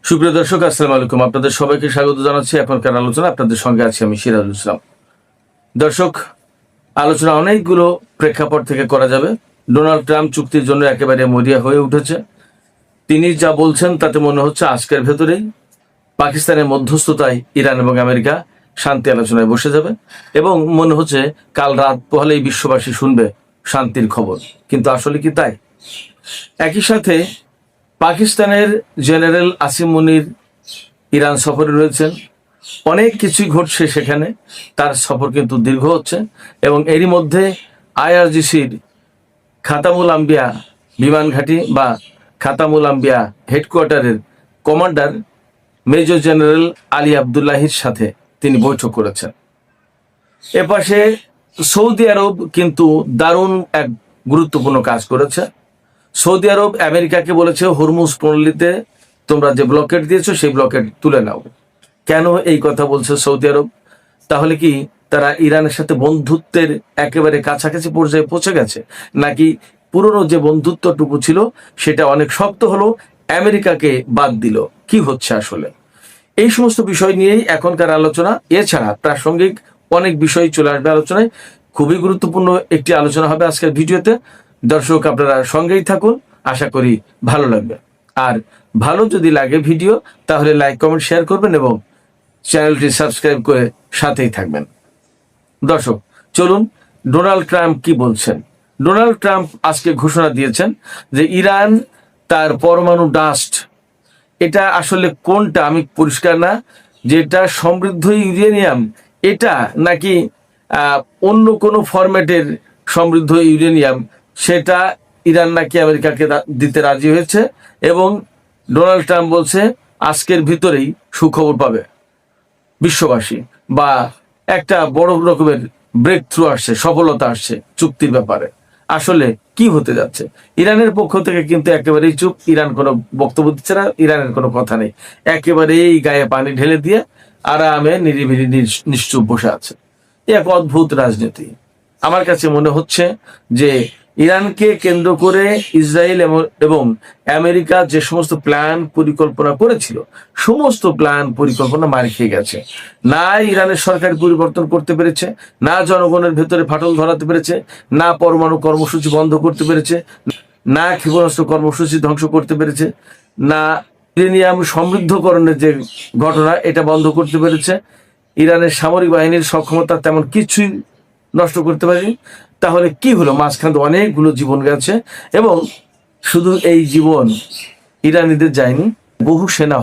সুপ্রিয় দর্শক, আসসালামু আলাইকুম। আপনাদের সবাইকে স্বাগত জানাচ্ছি এখনকার আলোচনা। আপনাদের সঙ্গে আছি আমি সিরাজুল ইসলাম। দর্শক, আলোচনা অনেকগুলো প্রেক্ষাপট থেকে করা যাবে। ডোনাল্ড ট্রাম্প চুক্তির জন্য একেবারে মরিয়া হয়ে উঠেছে। তিনি যা বলছেন তাতে মনে হচ্ছে আজকের ভেতরেই পাকিস্তানের মধ্যস্থতায় ইরান এবং আমেরিকা শান্তি আলোচনায় বসে যাবে এবং মনে হচ্ছে কাল রাত পোহালেই বিশ্ববাসী শুনবে শান্তির খবর। কিন্তু আসলে কি তাই? একই সাথে পাকিস্তানের জেনারেল আসিম মুনির ইরান সফরে রয়েছেন। অনেক কিছুই ঘটছে সেখানে। তার সফর কিন্তু দীর্ঘ হচ্ছে এবং এরই মধ্যে আইআরজিসির খাতামুল আম্বিয়া বিমান ঘাঁটি বা খাতামুল আম্বিয়া হেডকোয়ার্টারের কমান্ডার মেজর জেনারেল আলী আবদুল্লাহির সাথে তিনি বৈঠক করেছেন। এপাশে সৌদি আরব কিন্তু দারুণ এক গুরুত্বপূর্ণ কাজ করেছে। সৌদি আরব আমেরিকাকে বলেছে হরমুজ প্রণালীতে তোমরা যে ব্লকেট দিয়েছো সেই ব্লকেট তুলে নাও। কেন এই কথা বলছে সৌদি আরব? তাহলে কি তারা ইরানের সাথে বন্ধুত্বের একেবারে কাছাকাছি পর্যায়ে পৌঁছে গেছে, নাকি পুরনো যে বন্ধুত্বটুকু ছিল সেটা অনেক শক্ত হলো, আমেরিকাকে বাদ দিল? কি হচ্ছে আসলে? এই সমস্ত বিষয় নিয়েই এখনকার আলোচনা। এছাড়া প্রাসঙ্গিক অনেক বিষয় চলে আসবে আলোচনায়। খুবই গুরুত্বপূর্ণ একটি আলোচনা হবে আজকের ভিডিওতে। দর্শক, আপনারা সঙ্গেই থাকুন, আশা করি ভালো লাগবে। আর ভালো যদি লাগে ভিডিও, তাহলে লাইক কমেন্ট শেয়ার করবেন এবং চ্যানেলটি সাবস্ক্রাইব করে সাথেই থাকবেন। দর্শক, চলুন ডোনাল্ড ট্রাম্প কি বলছেন। ডোনাল্ড ট্রাম্প আজকে ঘোষণা দিয়েছেন যে ইরান তার পরমাণু ডাস্ট, এটা আসলে কোনটা আমি পরিষ্কার না, যেটা সমৃদ্ধ ইউরেনিয়াম এটা নাকি অন্য কোনো ফরম্যাটের সমৃদ্ধ ইউরেনিয়াম, সেটা ইরান নাকি আমেরিকাকে দিতে রাজি হয়েছে। এবং ডোনাল্ড ট্রাম্প বলছে আজকের ভিতরেই সুখবর পাবে বিশ্ববাসী, বা একটা বড় রকমের ব্রেক থ্রু আসছে, সফলতা আসছে চুক্তির ব্যাপারে। আসলে কি হতে যাচ্ছে? ইরানের পক্ষ থেকে কিন্তু একেবারেই চুপ। ইরান কোনো বক্তব্য দিচ্ছে না, ইরানের কোনো কথা নেই। একেবারেই গায়ে পানি ঢেলে দিয়ে আরামে নিরিবিলি নিশ্চুপ বসে আছে। এক অদ্ভুত রাজনীতি। আমার কাছে মনে হচ্ছে যে ইরানকে কেন্দ্র করে ইসরায়েল এবং আমেরিকা যে সমস্ত প্ল্যান পরিকল্পনা করেছিল, সমস্ত প্ল্যান পরিকল্পনা মার খেয়ে গেছে। না ইরানের সরকার পরিবর্তন করতে পেরেছে, না জনগণের ভেতরে ফাটল ধরাতে পেরেছে, না পরমাণু কর্মসূচি বন্ধ করতে পেরেছে, না ক্ষেপণাস্ত্র কর্মসূচি ধ্বংস করতে পেরেছে, না ইউরেনিয়াম সমৃদ্ধকরণের যে ঘটনা এটা বন্ধ করতে পেরেছে। ইরানের সামরিক বাহিনীর সক্ষমতা তেমন কিছুই নষ্ট করতে পারেনি। তাহলে কি হলো? মাঝখানে অনেকগুলো জীবন গেছে এবং শুধু এই জীবন ইরানিদের যায়নি, বহু সেনা